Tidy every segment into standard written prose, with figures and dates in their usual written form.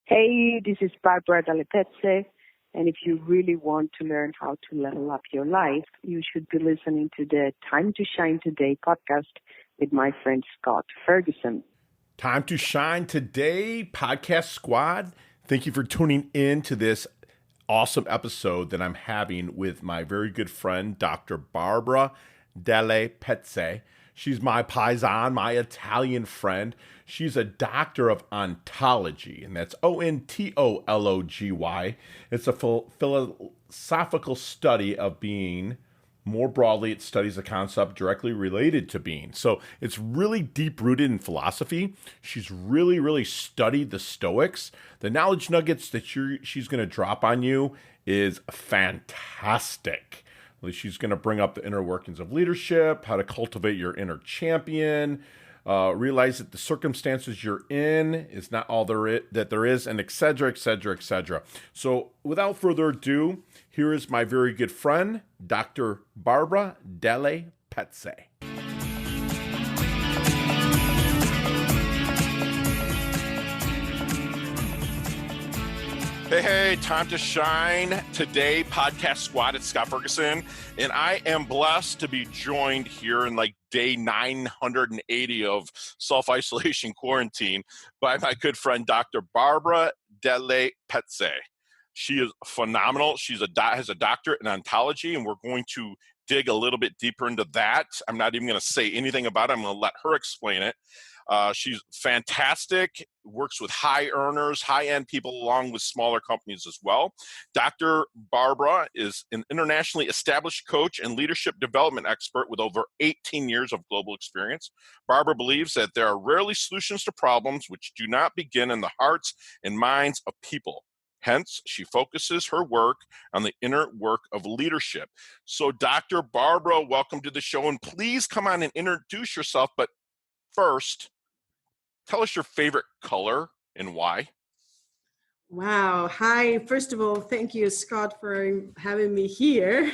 Hey, this is Barbara Dalle Pezze, and if you really want to learn how to level up your life, you should be listening to the Time to Shine Today podcast with my friend Scott Ferguson. Time to Shine Today podcast squad. Thank you for tuning in to this awesome episode that I'm having with my very good friend, Dr. Barbara Dalle Pezze. She's my paisan, my Italian friend. She's a doctor of ontology, and that's ontology. It's a philosophical study of being. More broadly, it studies a concept directly related to being. So it's really deep-rooted in philosophy. She's really studied the Stoics. The knowledge nuggets that she's going to drop on you is fantastic. She's going to bring up the inner workings of leadership, how to cultivate your inner champion, realize that the circumstances you're in is not all that there is, and et cetera, et cetera, et cetera. So without further ado, here is my very good friend, Dr. Barbara Dalle Pezze. Hey, time to shine today, podcast squad. It's Scott Ferguson, and I am blessed to be joined here in day 980 of self-isolation quarantine by my good friend, Dr. Barbara Dalle Pezze. She is phenomenal. She's has a doctorate in ontology, and we're going to dig a little bit deeper into that. I'm not even going to say anything about it. I'm going to let her explain it. She's fantastic, works with high earners, high-end people, along with smaller companies as well. Dr. Barbara is an internationally established coach and leadership development expert with over 18 years of global experience. Barbara believes that there are rarely solutions to problems which do not begin in the hearts and minds of people. Hence, she focuses her work on the inner work of leadership. So, Dr. Barbara, welcome to the show, and please come on and introduce yourself. But first, tell us your favorite color and why. Wow. Hi. First of all, thank you, Scott, for having me here.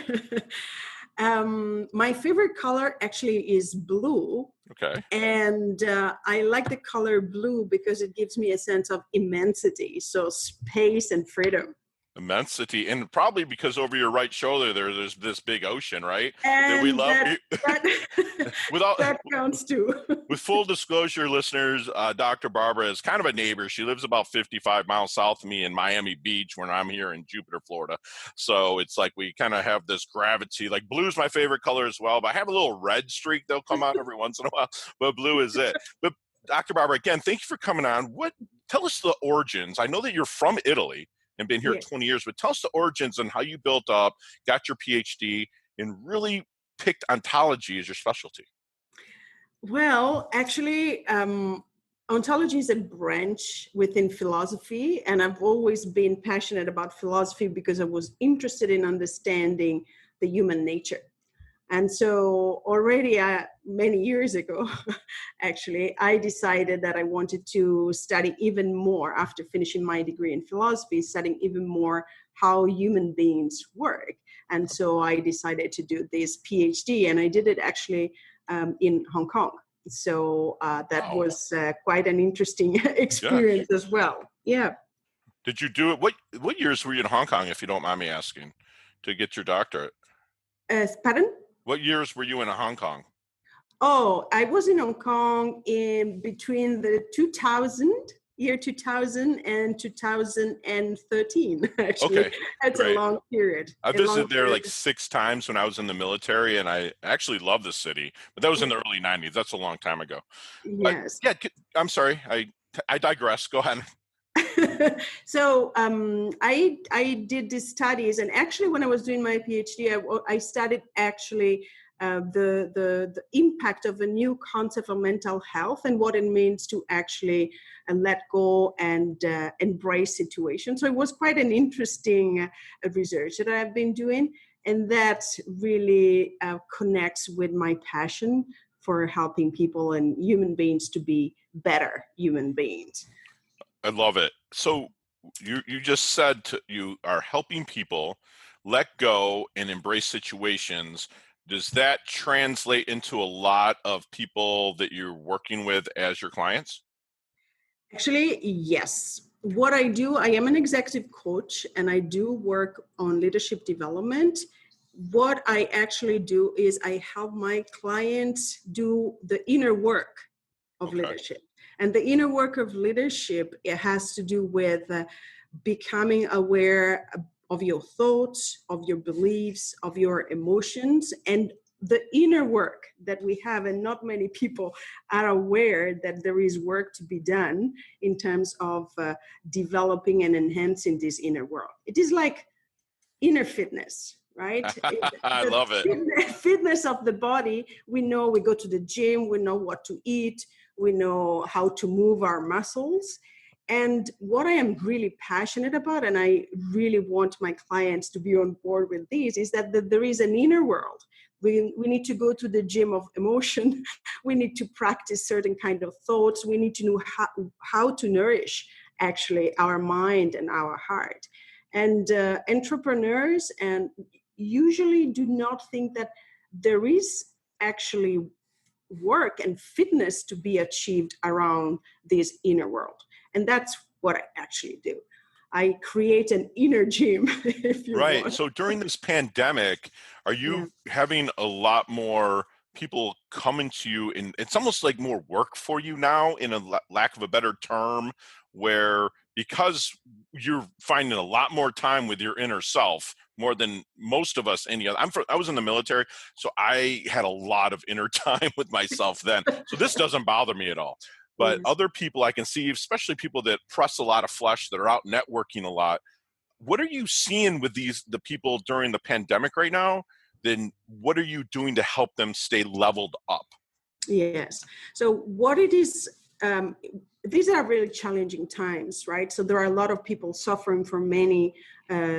My favorite color actually is blue. Okay. And I like the color blue because it gives me a sense of immensity, so space and freedom. Immensity, and probably because over your right shoulder there's this big ocean, right? And that we love. That counts too. With full disclosure, listeners, Dr. Barbara is kind of a neighbor. She lives about 55 miles south of me in Miami Beach, when I'm here in Jupiter, Florida. So it's like we kind of have this gravity. Like blue's my favorite color as well, but I have a little red streak that'll come out every once in a while. But blue is it. But Dr. Barbara, again, thank you for coming on. Tell us the origins. I know that you're from Italy and been here 20 years, but tell us the origins and how you built up, got your PhD, and really picked ontology as your specialty. Well, actually, ontology is a branch within philosophy, and I've always been passionate about philosophy because I was interested in understanding the human nature. And so already many years ago, actually, I decided that I wanted to study even more after finishing my degree in philosophy, studying even more how human beings work. And so I decided to do this PhD, and I did it actually in Hong Kong. So that was quite an interesting experience as well. Yeah. Did you do it? What years were you in Hong Kong, if you don't mind me asking, to get your doctorate? Pardon? What years were you in Hong Kong? Oh, I was in Hong Kong in between the year 2000 and 2013, actually. Okay, that's great. A long period. I visited there like 6 times when I was in the military, and I actually love the city, but that was in the early 90s. That's a long time ago. Yes. But, yeah, I'm sorry. I digress. Go ahead. So I did these studies, and actually when I was doing my PhD, I studied actually the impact of a new concept of mental health and what it means to actually let go and embrace situations. So it was quite an interesting research that I've been doing, and that really connects with my passion for helping people and human beings to be better human beings. I love it. So you just said you are helping people let go and embrace situations. Does that translate into a lot of people that you're working with as your clients? Actually, yes. what I do, I am an executive coach and I do work on leadership development. What I actually do is I help my clients do the inner work of leadership. And the inner work of leadership, it has to do with becoming aware of your thoughts, of your beliefs, of your emotions, and the inner work that we have. And not many people are aware that there is work to be done in terms of developing and enhancing this inner world. It is like inner fitness, right? I love it. Fitness of the body. We know, we go to the gym, we know what to eat, we know how to move our muscles. And what I am really passionate about, and I really want my clients to be on board with this, is that there is an inner world. We need to go to the gym of emotion. We need to practice certain kind of thoughts. We need to know how to nourish actually our mind and our heart. And entrepreneurs and usually do not think that there is actually work and fitness to be achieved around this inner world. And that's what I actually do. I create an inner gym, if you want. So during this pandemic, are you having a lot more people coming to you, and it's almost like more work for you now, in a lack of a better term, where because you're finding a lot more time with your inner self, more than most of us any other. I was in the military, so I had a lot of inner time with myself then. So this doesn't bother me at all. But other people I can see, especially people that press a lot of flesh, that are out networking a lot. What are you seeing with the people during the pandemic right now? Then what are you doing to help them stay leveled up? Yes. So what it is, these are really challenging times, right? So there are a lot of people suffering from many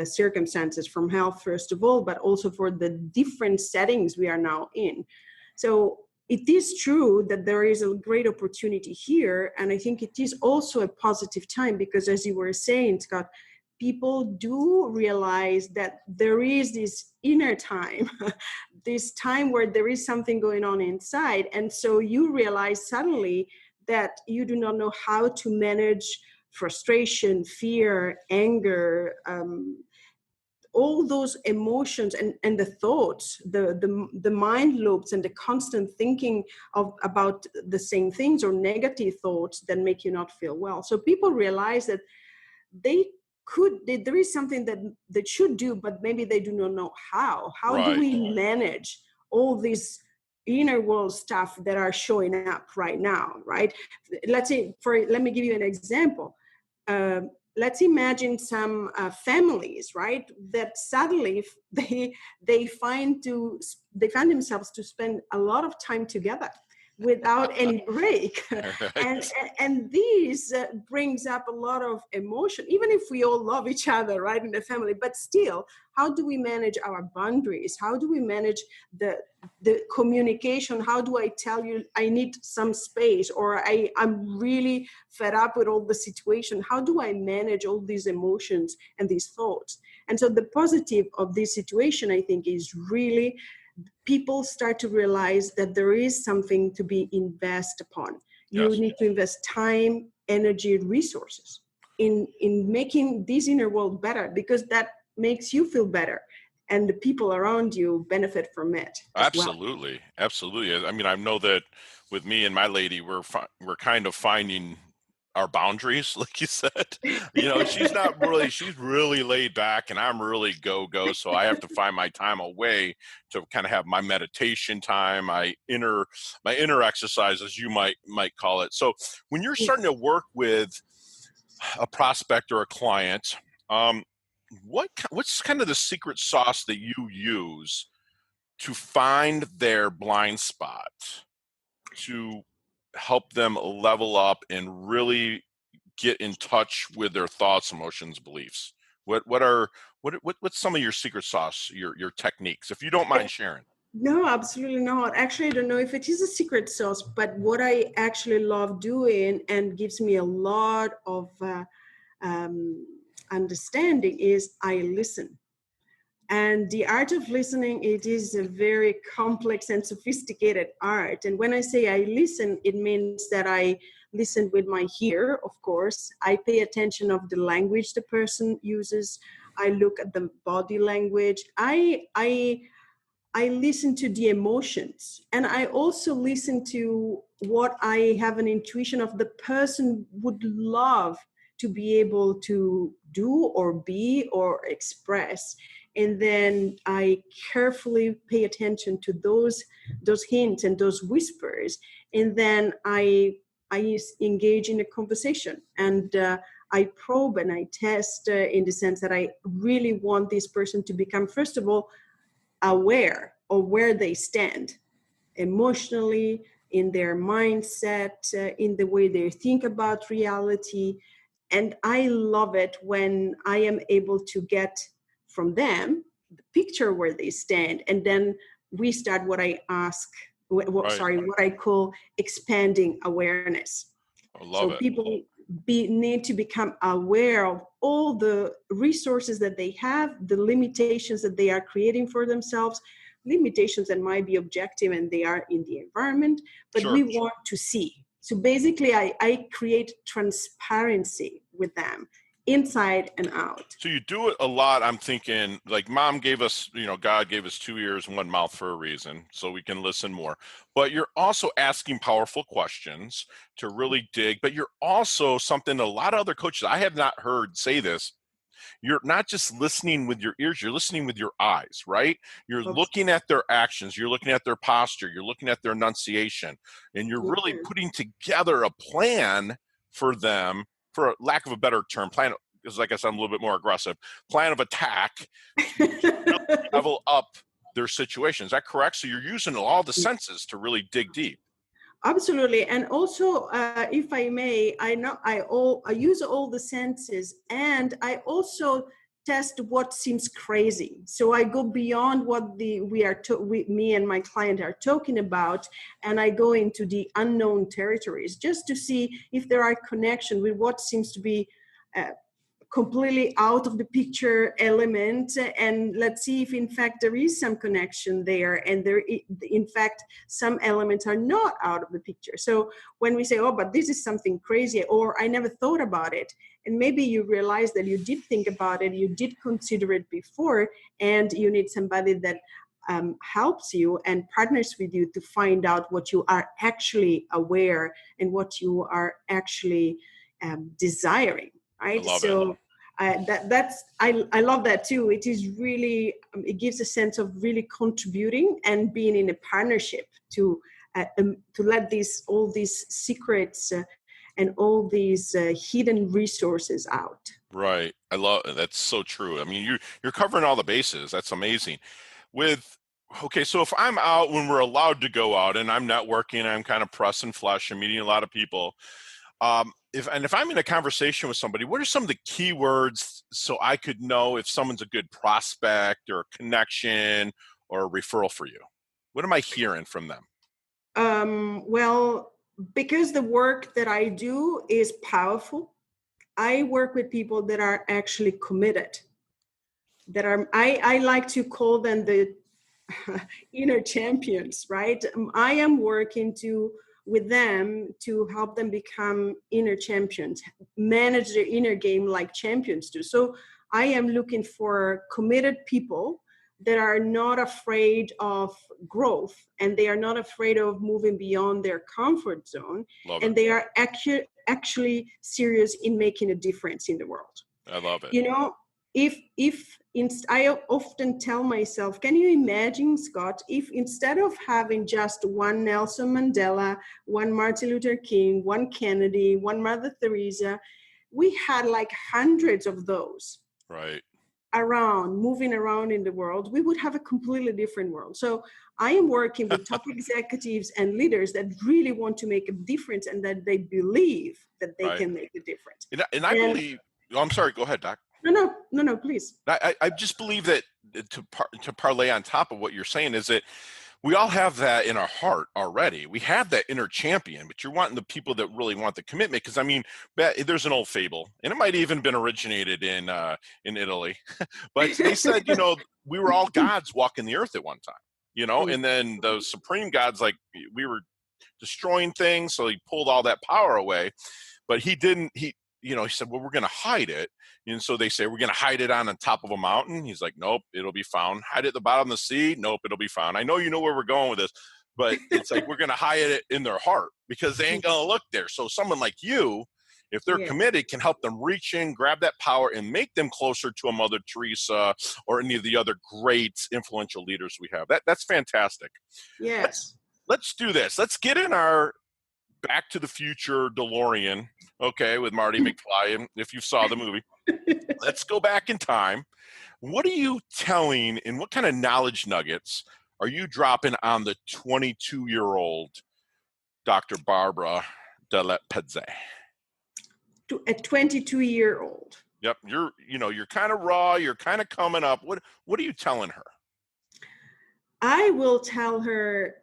circumstances, from health, first of all, but also for the different settings we are now in. So it is true that there is a great opportunity here. And I think it is also a positive time because, as you were saying, Scott, people do realize that there is this inner time, this time where there is something going on inside. And so you realize suddenly that you do not know how to manage frustration, fear, anger, all those emotions and the thoughts, the mind loops and the constant thinking about the same things or negative thoughts that make you not feel well. So people realize that there is something that they should do, but maybe they do not know how. How do we manage all these inner world stuff that are showing up right now, right? Let me give you an example. Let's imagine some families, right, that suddenly they find themselves to spend a lot of time together without any break. And this brings up a lot of emotion, even if we all love each other, right, in the family. But still, how do we manage our boundaries? How do we manage the communication? How do I tell you I need some space, or I'm really fed up with all the situation? How do I manage all these emotions and these thoughts? And so the positive of this situation, I think, is really people start to realize that there is something to be invested upon. You need to invest time, energy, resources in making this inner world better, because that makes you feel better and the people around you benefit from it. Absolutely. I mean, I know that with me and my lady, we're kind of finding our boundaries, like you said. She's really laid back, and I'm really go. So I have to find my time away to kind of have my meditation time, my inner exercise, as you might call it. So when you're starting to work with a prospect or a client, what's kind of the secret sauce that you use to find their blind spot, to help them level up and really get in touch with their thoughts, emotions, beliefs? What's some of your secret sauce, your techniques, if you don't mind sharing? No, absolutely not. Actually, I don't know if it is a secret sauce, but what I actually love doing and gives me a lot of understanding is I listen. And the art of listening, it is a very complex and sophisticated art. And when I say I listen, it means that I listen with my ear, of course. I pay attention of the language the person uses. I look at the body language. I listen to the emotions, and I also listen to what I have an intuition of the person would love to be able to do or be or express. And then I carefully pay attention to those hints and those whispers. And then I engage in a conversation, and I probe and I test in the sense that I really want this person to become, first of all, aware of where they stand emotionally, in their mindset, in the way they think about reality. And I love it when I am able to get from them the picture where they stand. And then we start what I call expanding awareness. I love it. People need to become aware of all the resources that they have, the limitations that they are creating for themselves, limitations that might be objective and they are in the environment, but we want to see. So basically, I create transparency with them, inside and out. So you do it a lot. I'm thinking, like, Mom gave us, God gave us 2 ears and 1 mouth for a reason, so we can listen more. But you're also asking powerful questions to really dig. But you're also something a lot of other coaches I have not heard say this. You're not just listening with your ears, you're listening with your eyes, right? You're looking at their actions, you're looking at their posture, you're looking at their enunciation, and you're really putting together a plan for them, for lack of a better term, plan, because like I said, I'm a little bit more aggressive, plan of attack to really level up their situation. Is that correct? So you're using all the senses to really dig deep. Absolutely. And also, if I may, I use all the senses, and I also test what seems crazy. So I go beyond what me and my client are talking about, and I go into the unknown territories just to see if there are connections with what seems to be completely out of the picture element, and let's see if in fact there is some connection there, and there in fact some elements are not out of the picture. So when we say, oh, but this is something crazy, or I never thought about it, and maybe you realize that you did think about it, you did consider it before, and you need somebody that helps you and partners with you to find out what you are actually aware and what you are actually desiring. Right. So I love that too. It is really, it gives a sense of really contributing and being in a partnership to let all these secrets and all these hidden resources out. Right. I love it. That's so true. I mean, you're covering all the bases. That's amazing. Okay, so if I'm out when we're allowed to go out and I'm networking, I'm kind of pressing flesh and meeting a lot of people. If I'm in a conversation with somebody, what are some of the key words so I could know if someone's a good prospect or a connection or a referral for you? What am I hearing from them? Well, because the work that I do is powerful, I work with people that are actually committed. I like to call them the inner champions, right? I am working with them to help them become inner champions, manage their inner game like champions do. So I am looking for committed people that are not afraid of growth, and they are not afraid of moving beyond their comfort zone. And they are actually serious in making a difference in the world. I love it. I often tell myself, can you imagine, Scott, if instead of having just one Nelson Mandela, one Martin Luther King, one Kennedy, one Mother Teresa, we had like hundreds of those moving around in the world, we would have a completely different world. So I am working with top executives and leaders that really want to make a difference, and that they believe that they can make a difference. And I believe, I'm sorry, go ahead, Doc. No, please. I just believe that to parlay on top of what you're saying is that we all have that in our heart already. We have that inner champion, but you're wanting the people that really want the commitment. Because I mean, there's an old fable, and it might even been originated in Italy, but they said, we were all gods walking the earth at one time, and then the supreme gods, like we were destroying things. So he pulled all that power away. But he didn't, he said, well, we're going to hide it. And so they say, we're going to hide it on the top of a mountain. He's like, nope, it'll be found. Hide it at the bottom of the sea. Nope, it'll be found. I know you know where we're going with this, but it's like, we're going to hide it in their heart because they ain't going to look there. So someone like you, if they're committed, can help them reach in, grab that power, and make them closer to a Mother Teresa or any of the other great influential leaders we have. That's fantastic. Yes. Let's do this. Let's get in our Back to the Future DeLorean, okay, with Marty McFly, and if you saw the movie. Let's go back in time. What are you telling, and what kind of knowledge nuggets are you dropping on the 22-year-old Dr. Barbara Dalle Pezze? To a 22-year-old. Yep, you're kind of raw, you're kind of coming up. What are you telling her? I will tell her,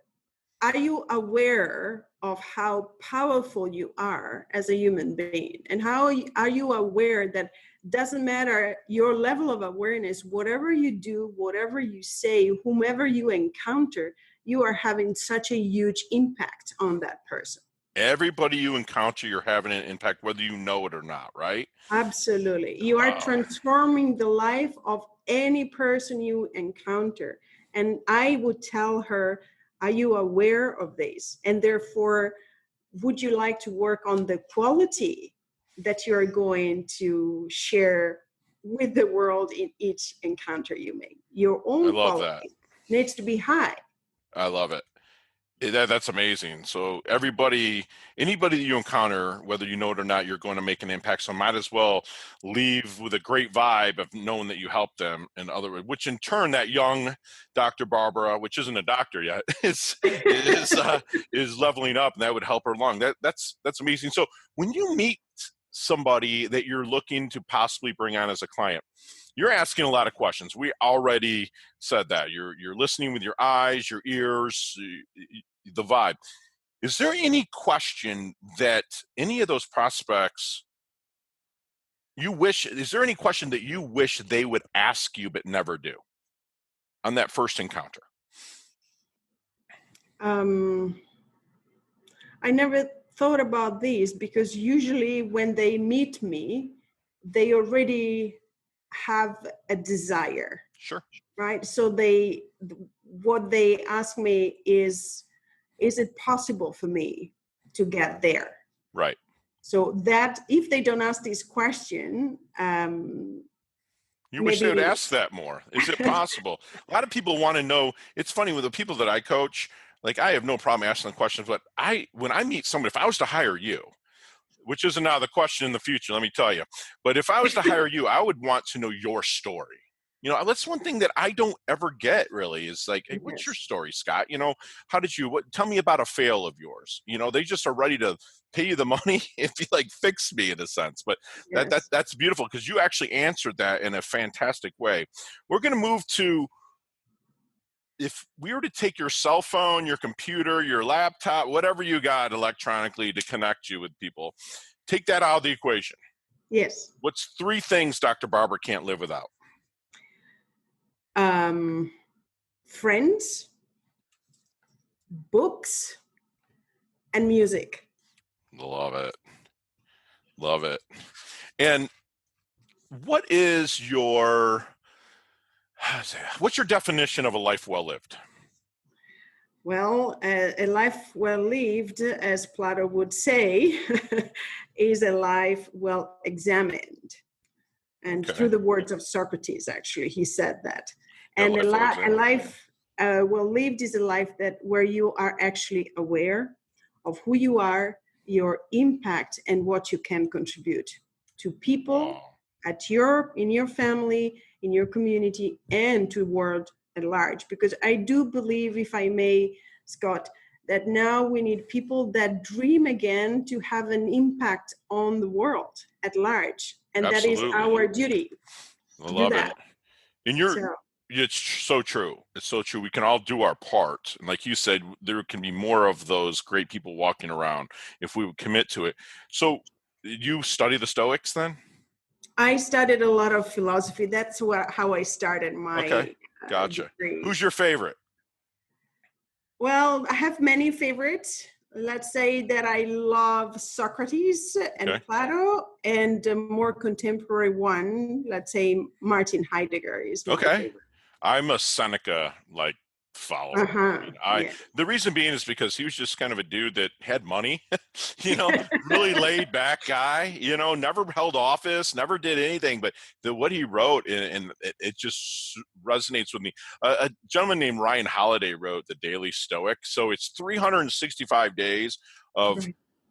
are you aware of how powerful you are as a human being? And how are you aware that doesn't matter your level of awareness, whatever you do, whatever you say, whomever you encounter, you are having such a huge impact on that person. Everybody you encounter, you're having an impact, whether you know it or not, right? Absolutely. You are transforming the life of any person you encounter. And I would tell her, are you aware of this? And therefore, would you like to work on the quality that you're going to share with the world in each encounter you make? Your own quality needs to be high. I love it. That's amazing. So anybody that you encounter, whether you know it or not, you're going to make an impact. So might as well leave with a great vibe of knowing that you helped them in other ways, which in turn, that young Dr. Barbara, which isn't a doctor yet, is leveling up, and that would help her along. That's amazing. So when you meet somebody that you're looking to possibly bring on as a client, you're asking a lot of questions. We already said that. You're listening with your eyes, your ears, the vibe. Is there any question that any of those prospects is there any question that you wish they would ask you but never do on that first encounter? I never thought about these, because usually when they meet me, they already have a desire. Sure. Right? So what they ask me is it possible for me to get there? Right. So that if they don't ask this question, you wish they would ask that more. Is it possible? A lot of people want to know. It's funny with the people that I coach, like I have no problem asking the questions, but when I meet someone, if I was to hire you, which isn't now the question in the future, let me tell you, but if I was to hire you, I would want to know your story. That's one thing that I don't ever get really is like, hey, what's your story, Scott? How did tell me about a fail of yours? They just are ready to pay you the money if you fix me in a sense. But that's beautiful because you actually answered that in a fantastic way. We're going to move to, if we were to take your cell phone, your computer, your laptop, whatever you got electronically to connect you with people, take that out of the equation. Yes. What's 3 things Dr. Barbara can't live without? Friends, books, and music. Love it. Love it. And what's your definition of a life well lived? Well, a life well lived, as Plato would say, is a life well examined. And through the words of Socrates, actually, he said that. And a life well lived is a life where you are actually aware of who you are, your impact, and what you can contribute to people in your family, in your community, and to the world at large. Because I do believe, if I may, Scott, that now we need people that dream again to have an impact on the world at large. And Absolutely. That is our duty. I love it. And it's so true. It's so true. We can all do our part. And like you said, there can be more of those great people walking around if we would commit to it. So you study the Stoics then? I studied a lot of philosophy. That's how I started my Gotcha. degree. Who's your favorite? Well, I have many favorites. Let's say that I love Socrates and Plato, and a more contemporary one, let's say Martin Heidegger is my favorite. I'm a Seneca follower. The reason being is because he was just kind of a dude that had money, really laid back guy, never held office, never did anything, but what he wrote, and it just resonates with me. A gentleman named Ryan Holiday wrote the Daily Stoic. So it's 365 days of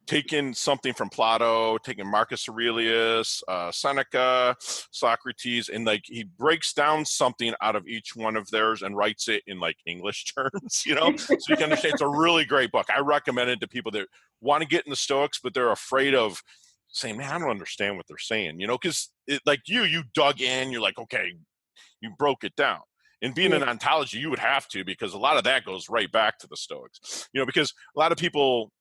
taking something from Plato, taking Marcus Aurelius, Seneca, Socrates, and he breaks down something out of each one of theirs and writes it in English terms, so you can understand. It's a really great book. I recommend it to people that want to get in the Stoics, but they're afraid of saying, man, I don't understand what they're saying, because you dug in, you're like, okay, you broke it down. And being an ontology, you would have to, because a lot of that goes right back to the Stoics, because a lot of people,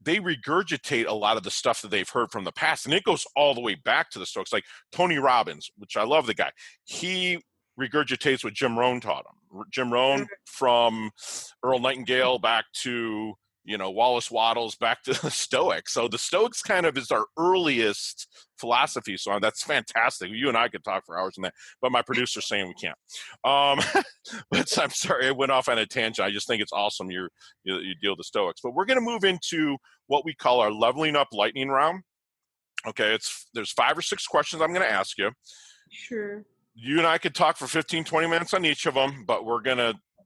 they regurgitate a lot of the stuff that they've heard from the past, and it goes all the way back to the Stoics. Like Tony Robbins, which I love the guy, he regurgitates what Jim Rohn taught him. Jim Rohn, from Earl Nightingale back to Wallace Wattles, back to the Stoics. So the Stoics kind of is our earliest philosophy. So that's fantastic. You and I could talk for hours on that, but my producer's saying we can't. But I'm sorry, I went off on a tangent. I just think it's awesome you deal with the Stoics. But we're going to move into what we call our leveling up lightning round. Okay, there's 5 or 6 questions I'm going to ask you. Sure. You and I could talk for 15, 20 minutes on each of them, but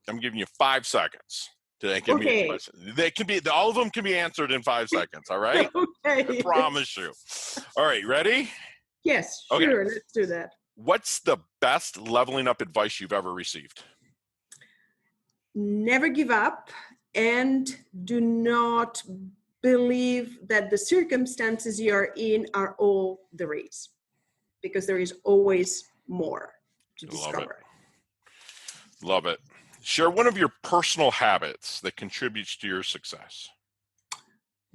I'm giving you 5 seconds. Give me a question. All of them can be answered in 5 seconds. All right. Okay. I promise you. All right. Ready? Yes. Okay. Sure. Let's do that. What's the best leveling up advice you've ever received? Never give up, and do not believe that the circumstances you are in are all there is, because there is always more to discover. Love it. Share one of your personal habits that contributes to your success.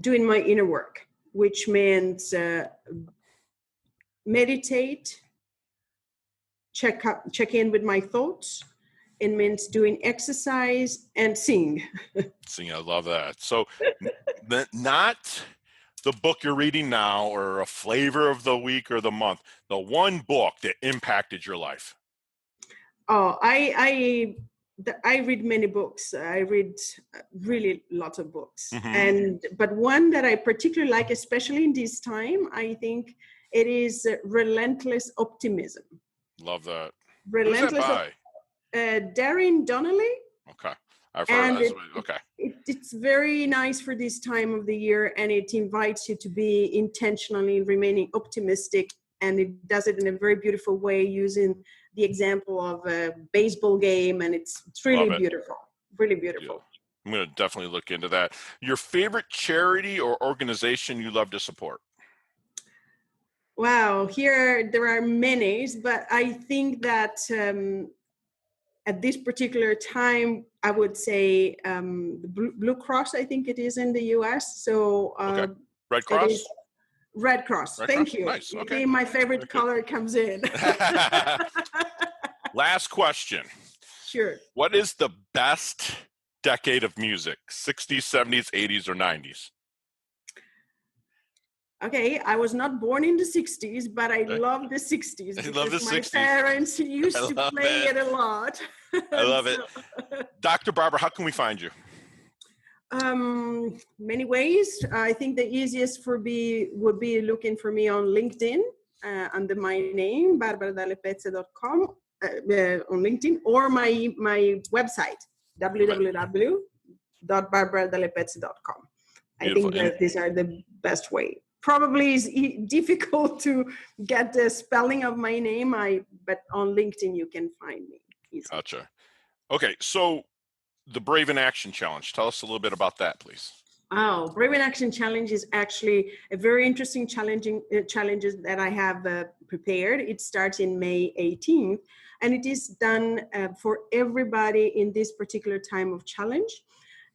Doing my inner work, which means meditate, check in with my thoughts. It means doing exercise and sing. Sing, I love that. So not the book you're reading now or a flavor of the week or the month, the one book that impacted your life. Oh, I read many books. I read really lots of books. But one that I particularly like, especially in this time, I think it is Relentless Optimism. Love that. Relentless. Who's that by? Darren Donnelly. Okay. I've heard of that. Okay. It's very nice for this time of the year, and it invites you to be intentionally remaining optimistic, and it does it in a very beautiful way using the example of a baseball game, and it's really beautiful. Really beautiful. Yeah. I'm going to definitely look into that. Your favorite charity or organization you love to support? Wow, here there are many, but I think that at this particular time, I would say the Blue Cross, I think it is in the US. So Red Cross? Red Cross. Thank you. Nice. Okay. My favorite color comes in. Last question. Sure. What is the best decade of music? 60s, 70s, 80s, or 90s? Okay, I was not born in the 60s, but I love the 60s. I love the 60s. My parents used to play it a lot. I love it. Dr. Barbara, how can we find you? Many ways. I think the easiest would be looking for me on LinkedIn under my name, barbaradallepezze.com on LinkedIn, or my website, www.barbaradallepezze.com. I think that these are the best way. Probably is difficult to get the spelling of my name, but on LinkedIn you can find me easily. Gotcha. Okay, so the Brave in Action Challenge. Tell us a little bit about that, please. Oh, Brave in Action Challenge is actually a very interesting challenges that I have prepared. It starts in May 18th, and it is done for everybody in this particular time of challenge.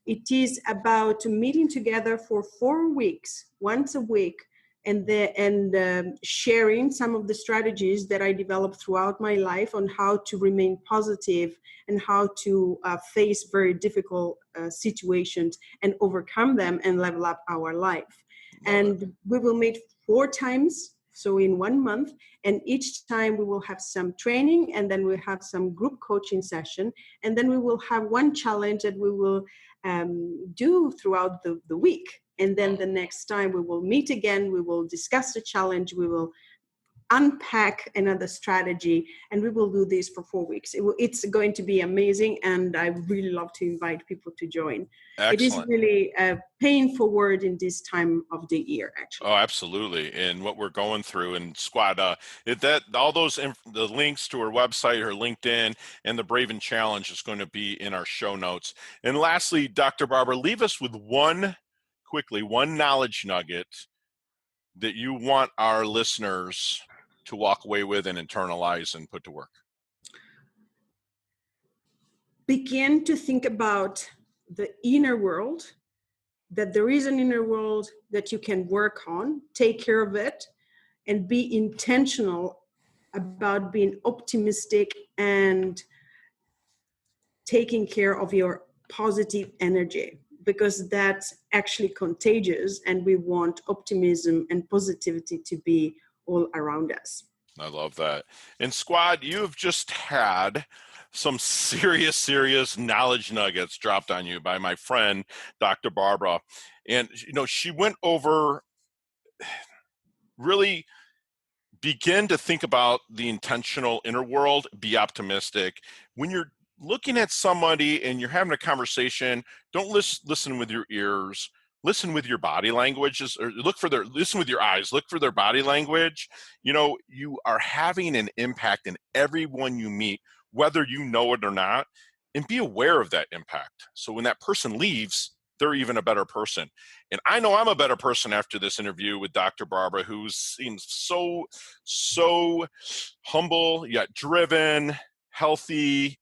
It is about meeting together for 4 weeks, once a week, and sharing some of the strategies that I developed throughout my life on how to remain positive and how to face very difficult situations and overcome them and level up our life. And we will meet 4 times, so in 1 month, and each time we will have some training, and then we'll have some group coaching session, and then we will have one challenge that we will do throughout the week. And then the next time we will meet again, we will discuss the challenge, we will unpack another strategy, and we will do this for 4 weeks. It's going to be amazing, and I really love to invite people to join. Excellent. It is really paying forward in this time of the year, actually. Oh, absolutely. And what we're going through, and Squad, all those the links to her website, her LinkedIn, and the Brave and Challenge is going to be in our show notes. And lastly, Dr. Barbara, leave us with one knowledge nugget that you want our listeners to walk away with and internalize and put to work. Begin to think about the inner world, that there is an inner world that you can work on, take care of it, and be intentional about being optimistic and taking care of your positive energy, because that's actually contagious, and we want optimism and positivity to be all around us. I love that. And Squad, you've just had some serious knowledge nuggets dropped on you by my friend, Dr. Barbara. And, she went over, really begin to think about the intentional inner world, be optimistic. When you're looking at somebody and you're having a conversation, don't listen with your ears. Listen with your body language, or listen with your eyes, look for their body language. You are having an impact in everyone you meet, whether you know it or not, and be aware of that impact. So when that person leaves, they're even a better person. And I know I'm a better person after this interview with Dr. Barbara, who seems so humble, yet driven, healthy,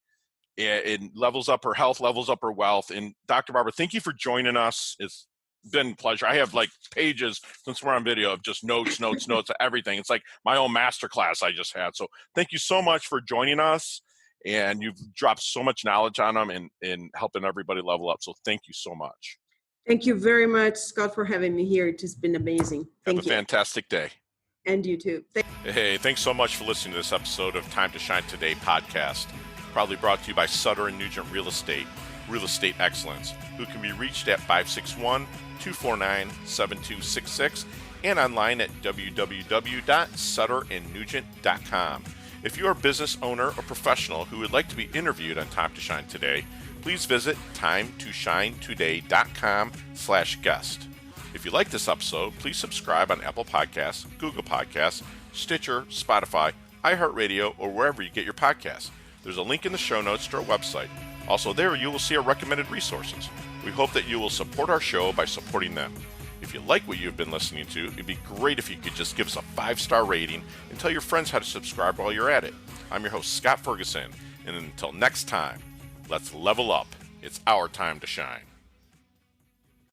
and levels up her health, levels up her wealth. And Dr. Barbara, thank you for joining us. It's been a pleasure. I have pages since we're on video of just notes, everything. It's like my own masterclass I just had. So thank you so much for joining us. And you've dropped so much knowledge on them and helping everybody level up. So thank you so much. Thank you very much, Scott, for having me here. It has been amazing. Thank you. Have a fantastic day. And you too. Hey, thanks so much for listening to this episode of Time to Shine Today podcast. Proudly brought to you by Sutter & Nugent Real Estate Excellence, who can be reached at 561-249-7266 and online at www.sutterandnugent.com. If you are a business owner or professional who would like to be interviewed on Time to Shine Today, please visit timetoshinetoday.com/guest. If you like this episode, please subscribe on Apple Podcasts, Google Podcasts, Stitcher, Spotify, iHeartRadio, or wherever you get your podcasts. There's a link in the show notes to our website. Also there, you will see our recommended resources. We hope that you will support our show by supporting them. If you like what you've been listening to, it'd be great if you could just give us a 5-star rating and tell your friends how to subscribe while you're at it. I'm your host, Scott Ferguson, and until next time, let's level up. It's our time to shine.